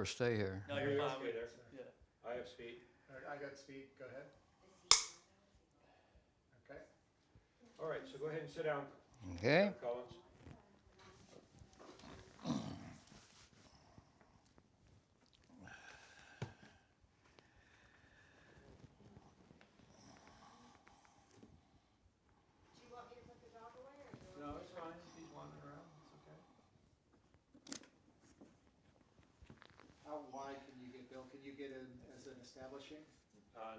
stay here. No, you're fine. Stay there. Yeah. I have speed. All right, I got speed, go ahead. Okay. All right, so go ahead and sit down, Okay. Collins. Do you want me to put the dog away or do you No, want me it's to- fine. He's wandering around. It's okay. How wide can you get, Bill? Can you get in as an establishing?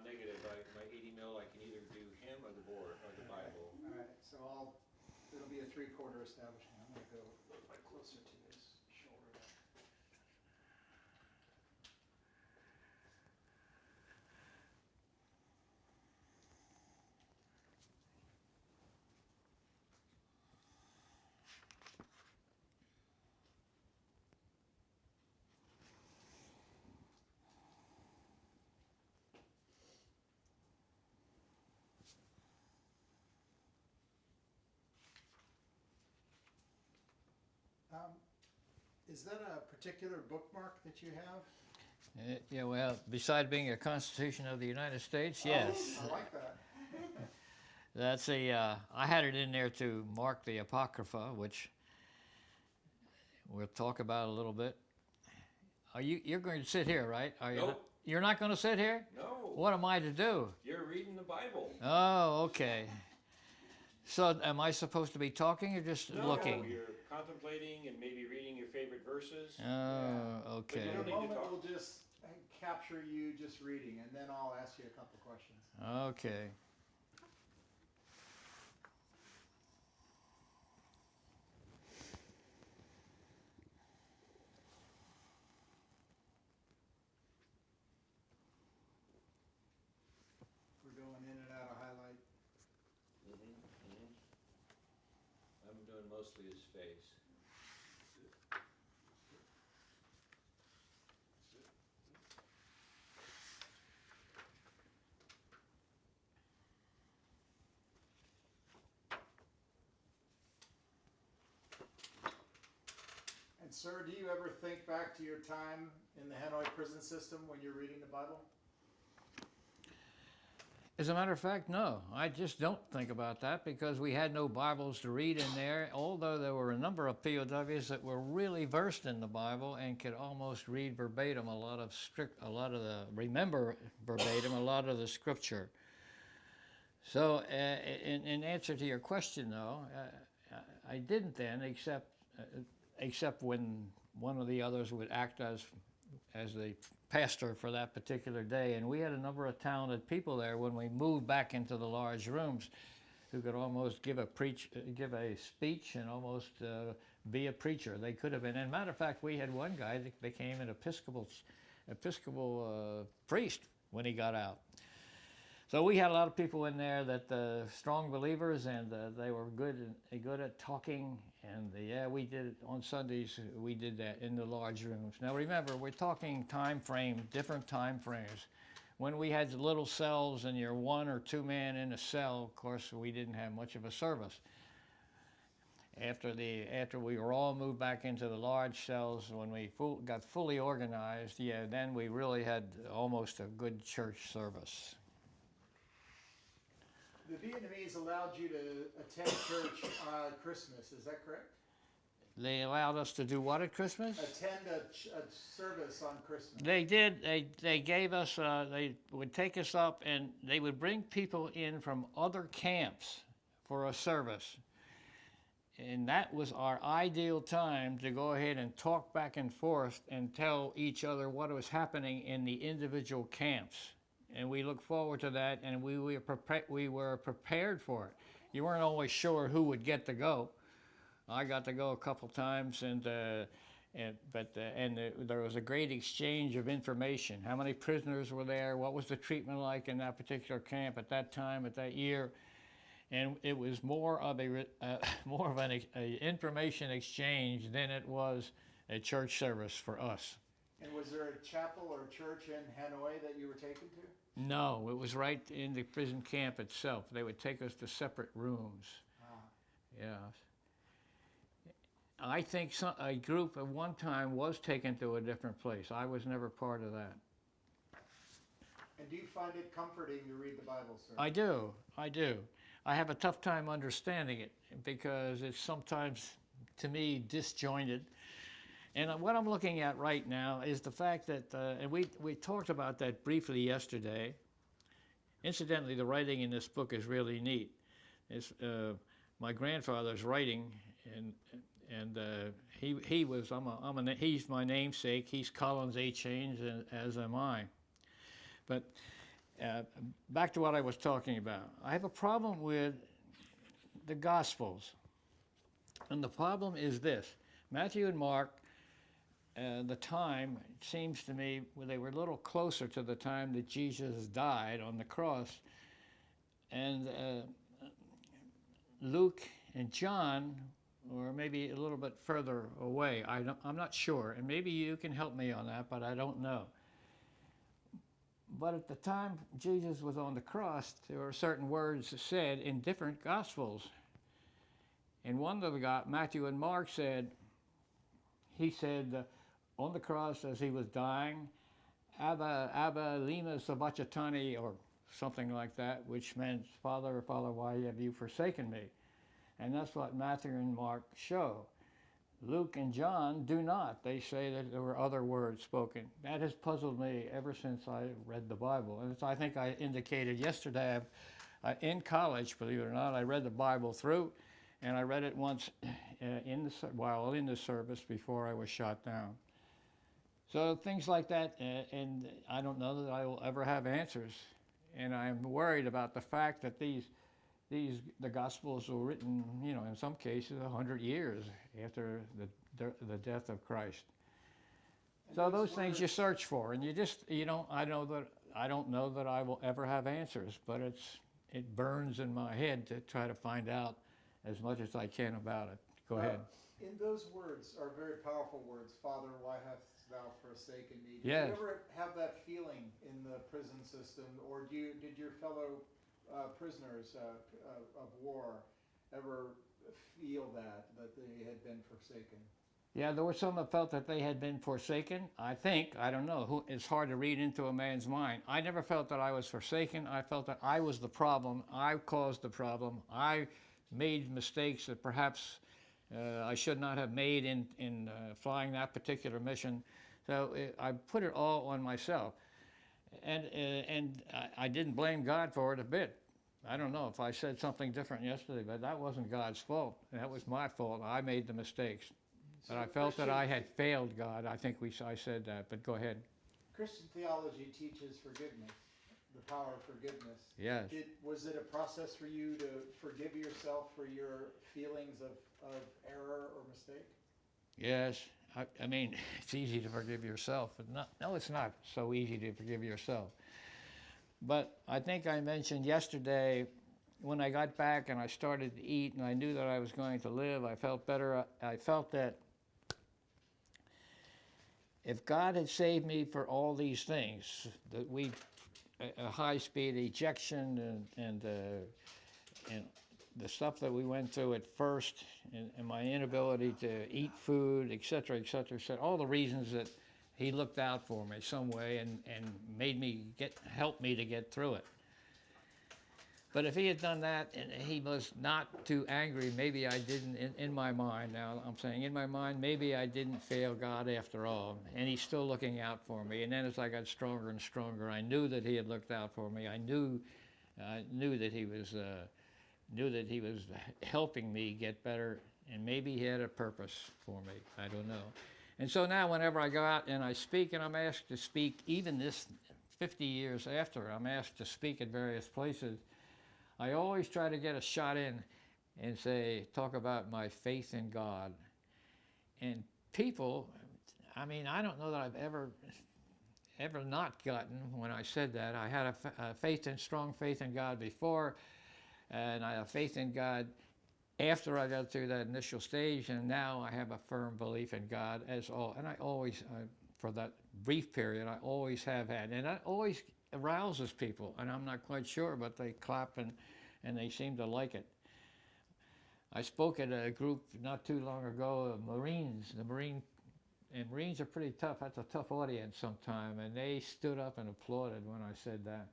Negative. My 80 mil, I can either do him or the board or the Bible. All right, so it'll be a 3/4 establishing. I'm gonna go a little bit closer to his shoulder there. Is that a particular bookmark that you have? Yeah, well, besides being a Constitution of the United States, yes. Oh, I like that. That's I had it in there to mark the Apocrypha, which we'll talk about a little bit. You're going to sit here, right? Are you? Nope. You're not going to sit here? No. What am I to do? You're reading the Bible. Oh, okay. So am I supposed to be talking or just No, looking? you're contemplating and maybe reading your favorite verses. Oh, okay. You In don't a need to moment, talk. we'll just capture you just reading, and then I'll ask you a couple questions. Okay. We're going in and out of highlight. I'm doing mostly his face. And sir, do you ever think back to your time in the Hanoi prison system when you're reading the Bible? As a matter of fact, no. I just don't think about that because we had no Bibles to read in there, although there were a number of POWs that were really versed in the Bible and could almost read verbatim remember verbatim a lot of the scripture. So in answer to your question, though, I didn't then, except when one of the others would act as the pastor for that particular day, and we had a number of talented people there when we moved back into the large rooms who could almost give a speech and almost be a preacher. They could have been. And matter of fact, we had one guy that became an Episcopal priest when he got out. So we had a lot of people in there that strong believers, and they were good at talking. And we did on Sundays. We did that in the large rooms. Now remember, we're talking different time frames. When we had the little cells and you're 1 or 2 men in a cell, of course, we didn't have much of a service. After we were all moved back into the large cells, when we got fully organized, then we really had almost a good church service. The Vietnamese allowed you to attend church on Christmas, is that correct? They allowed us to do what at Christmas? Attend a service on Christmas. They did. They gave us. They would take us up, and they would bring people in from other camps for a service. And that was our ideal time to go ahead and talk back and forth and tell each other what was happening in the individual camps. And we look forward to that, and we were prepared for it. You weren't always sure who would get to go. I got to go a couple times, there was a great exchange of information. How many prisoners were there? What was the treatment like in that particular camp at that time, at that year? And it was more of an information exchange than it was a church service for us. And was there a chapel or church in Hanoi that you were taken to? No, it was right in the prison camp itself. They would take us to separate rooms. Ah. Yeah. I think a group at one time was taken to a different place. I was never part of that. And do you find it comforting to read the Bible, sir? I do. I do. I have a tough time understanding it because it's sometimes, to me, disjointed. And what I'm looking at right now is the fact that, and we talked about that briefly yesterday. Incidentally, the writing in this book is really neat. It's my grandfather's writing, and he was he's my namesake. He's Collins H. Haines, as am I. But back to what I was talking about. I have a problem with the Gospels, and the problem is this: Matthew and Mark. The time, it seems to me, when they were a little closer to the time that Jesus died on the cross, and Luke and John, or maybe a little bit further away. I'm not sure, and maybe you can help me on that, but I don't know. But at the time Jesus was on the cross, there were certain words said in different Gospels. In one of the Matthew and Mark said, he said, on the cross as he was dying, Abba lima sabachthani, or something like that, which meant, Father, Father, why have you forsaken me? And that's what Matthew and Mark show. Luke and John do not. They say that there were other words spoken. That has puzzled me ever since I read the Bible. And as I think I indicated yesterday, in college, believe it or not, I read the Bible through, and I read it once while in the service before I was shot down. So things like that, and I don't know that I will ever have answers. And I'm worried about the fact that the Gospels were written, in some cases 100 years after the death of Christ. And So those things words- you search for, and I don't know that I will ever have answers, but it burns in my head to try to find out as much as I can about it. Go ahead. In those words are very powerful words. Father, why hast thou forsaken me? Did Yes. you ever have that feeling in the prison system, or did your fellow prisoners of war ever feel that they had been forsaken? Yeah, there were some that felt that they had been forsaken. I don't know, it's hard to read into a man's mind. I never felt that I was forsaken. I felt that I was the problem. I caused the problem. I made mistakes that perhaps I should not have made in flying that particular mission. So I put it all on myself. And I didn't blame God for it a bit. I don't know if I said something different yesterday, but that wasn't God's fault. That was my fault. I made the mistakes. But So I felt that I Christian- had failed God. I think I said that, but go ahead. Christian theology teaches forgiveness, the power of forgiveness. Yes. Was it a process for you to forgive yourself for your feelings of error or mistake? Yes. I mean, it's easy to forgive yourself, but no, it's not so easy to forgive yourself. But I think I mentioned yesterday when I got back and I started to eat and I knew that I was going to live, I felt better. I felt that if God had saved me for all these things, that a high-speed ejection and the stuff that we went through at first, and my inability to eat food, et cetera, all the reasons that he looked out for me some way and helped me to get through it. But if he had done that and he was not too angry, maybe I didn't, in my mind, now I'm saying in my mind, maybe I didn't fail God after all, and he's still looking out for me. And then as I got stronger and stronger, I knew that he had looked out for me. I knew that he was helping me get better, and maybe he had a purpose for me. I don't know. And so now whenever I go out and I speak, and I'm asked to speak, even this 50 years after, I'm asked to speak at various places, I always try to get a shot in and talk about my faith in God. And people, I mean, I don't know that I've ever not gotten when I said that. I had a strong faith in God before, and I have faith in God after I got through that initial stage, and now I have a firm belief in God and I always, for that brief period, I always have had, and that always arouses people, and I'm not quite sure, but they clap and they seem to like it. I spoke at a group not too long ago of Marines. And Marines are pretty tough. That's a tough audience sometime, and they stood up and applauded when I said that.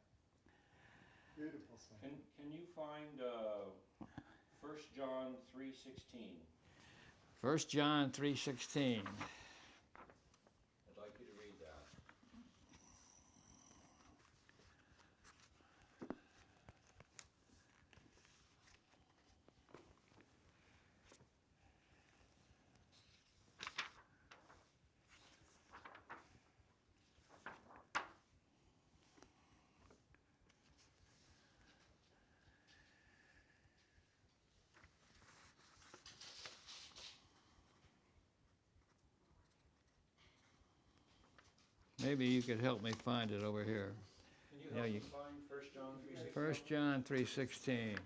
Beautiful stuff. Can you find 1 John 3:16? 1 John 3:16. I'd like you to read that. Maybe you could help me find it over here. Can you Yeah, help you- me find 1 John 3:16? 1 John 3:16.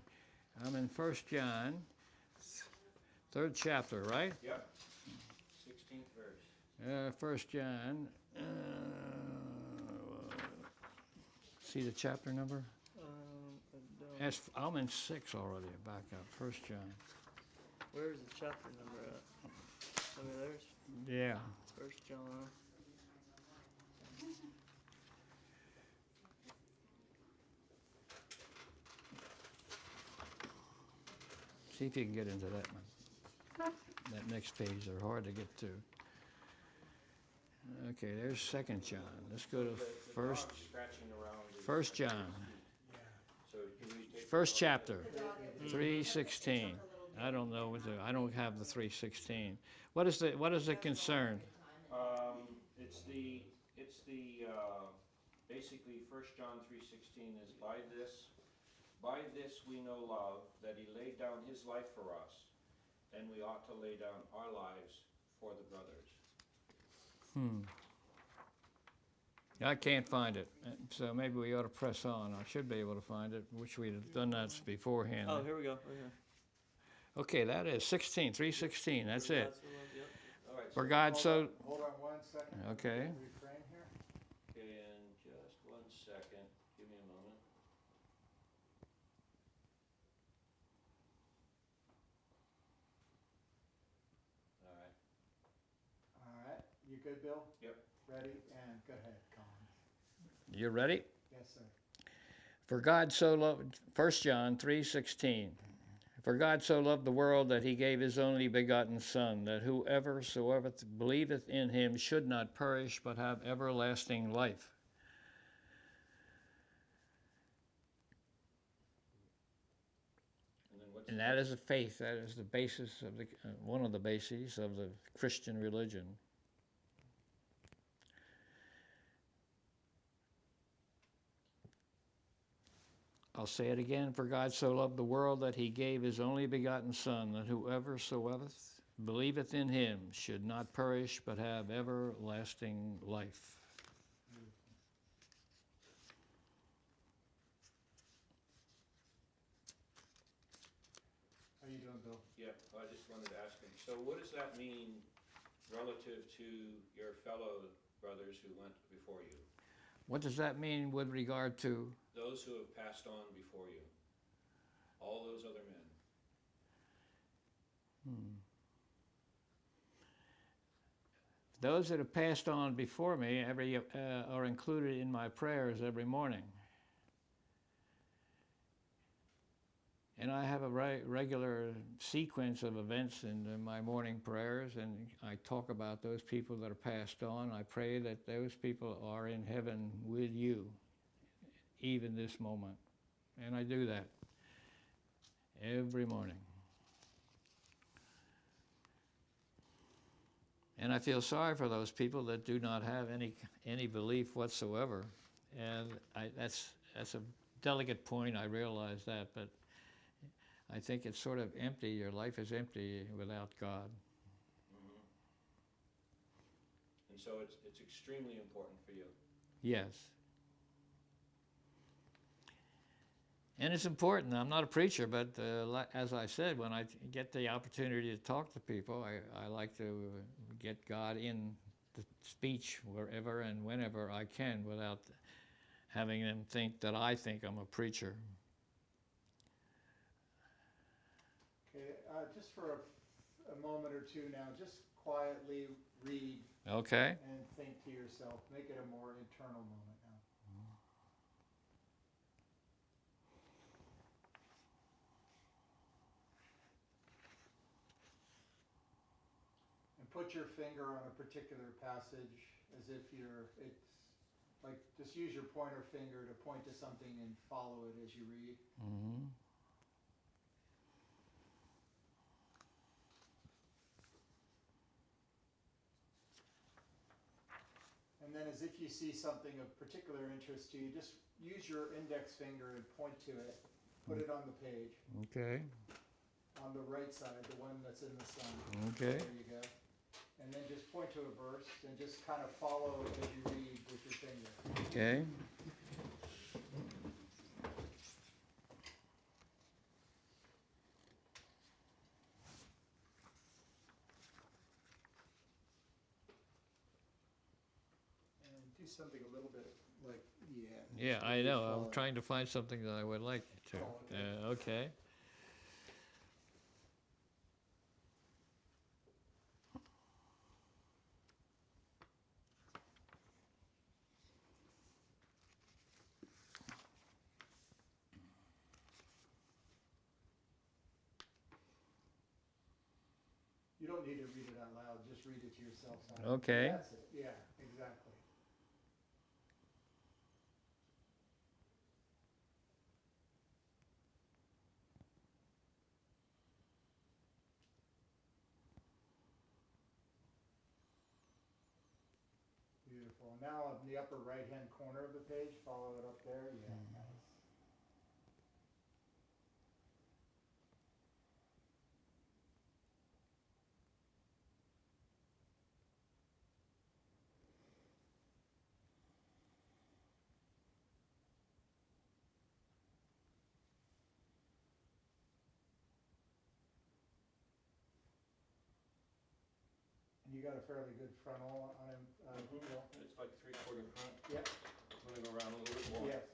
I'm in 1 John, third chapter, right? Yep. 16th verse. 1 John. See the chapter number? I'm in 6 already. Back up. 1 John. Where's the chapter number at? I mean, there's Yeah. 1 John. See if you can get into that one. That next page, they're hard to get to. Okay, there's 2 John. Let's go to The first dog scratching around is 1 John. So can you take First the dog- chapter, 3:16. I don't know I don't have the 3:16. What is it concerned? It's the basically 1 John 3:16 is by this we know love, that he laid down his life for us, and we ought to lay down our lives for the brothers. I can't find it, so maybe we ought to press on. I should be able to find it. Wish we'd have done that beforehand. Oh, here we go. Right here. Okay, that is 3:16. That's it. That's the one, yep. All right, For God so. Hold on 1 second. Okay. Refrain here. okay, in just 1 second, give me a moment. All right. All right, you good, Bill? Yep. Ready, and go ahead, Colin. You ready? Yes, sir. For God so loved, 1 John 3:16. For God so loved the world that he gave his only begotten Son, that whoeversoever believeth in him should not perish, but have everlasting life. And then what's And that is a faith. That is the basis of one of the bases of the Christian religion. I'll say it again. For God so loved the world that he gave his only begotten Son, that whoeversoever believeth in him should not perish, but have everlasting life. How you doing, Bill? Yeah, I just wanted to ask him, so what does that mean relative to your fellow brothers who went before you? What does that mean with regard to? Those who have passed on before you? All those other men? Those that have passed on before me are included in my prayers every morning. And I have a regular sequence of events in my morning prayers, and I talk about those people that are passed on. I pray that those people are in heaven with you, even this moment. And I do that every morning. And I feel sorry for those people that do not have any belief whatsoever. And that's a delicate point, I realize that, but I think it's sort of empty. Your life is empty without God. And so it's extremely important for you. Yes. And it's important. I'm not a preacher, but as I said, when I get the opportunity to talk to people, I like to get God in the speech wherever and whenever I can without having them think that I think I'm a preacher. Okay, just for a moment or two now, just quietly read Okay. and think to yourself. Make it a more internal moment now. And put your finger on a particular passage as if it's like, just use your pointer finger to point to something and follow it as you read. Mm-hmm. And then as if you see something of particular interest to you, just use your index finger and point to it. Put it on the page, Okay. on the right side, the one that's in the sun. Okay. There you go. And then just point to a verse and just kind of follow as you read with your finger. Okay. And do something a little bit like, Yeah, I know. I'm trying to find something that I would like to. Oh, Okay. You don't need to read it out loud, just read it to yourself. Okay. That's it, yeah, exactly. Beautiful. Now in the upper right-hand corner of the page, follow it up there, yeah, nice. And you got a fairly good frontal on him, Bill? It's like 3/4 front. Yeah, I'm gonna go around a little bit more. yes.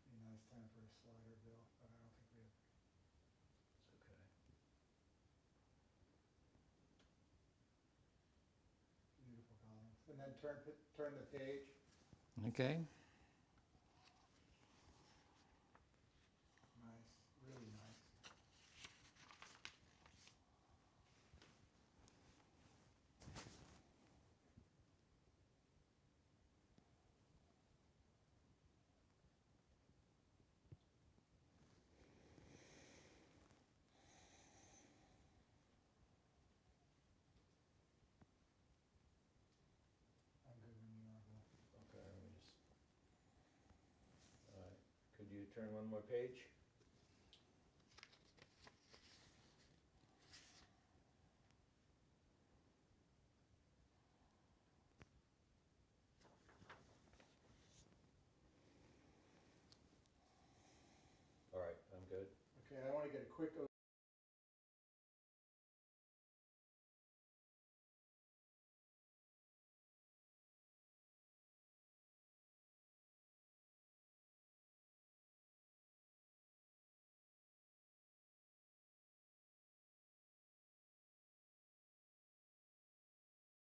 Be a nice time for a slider, Bill, but I don't think we have. It's okay. Beautiful columns. And then turn the page. Okay. Nice, really nice. I'm good when you are, Bill. Okay, let me just. All right, could you turn one more page? All right, I'm good. Okay, I want to get a quick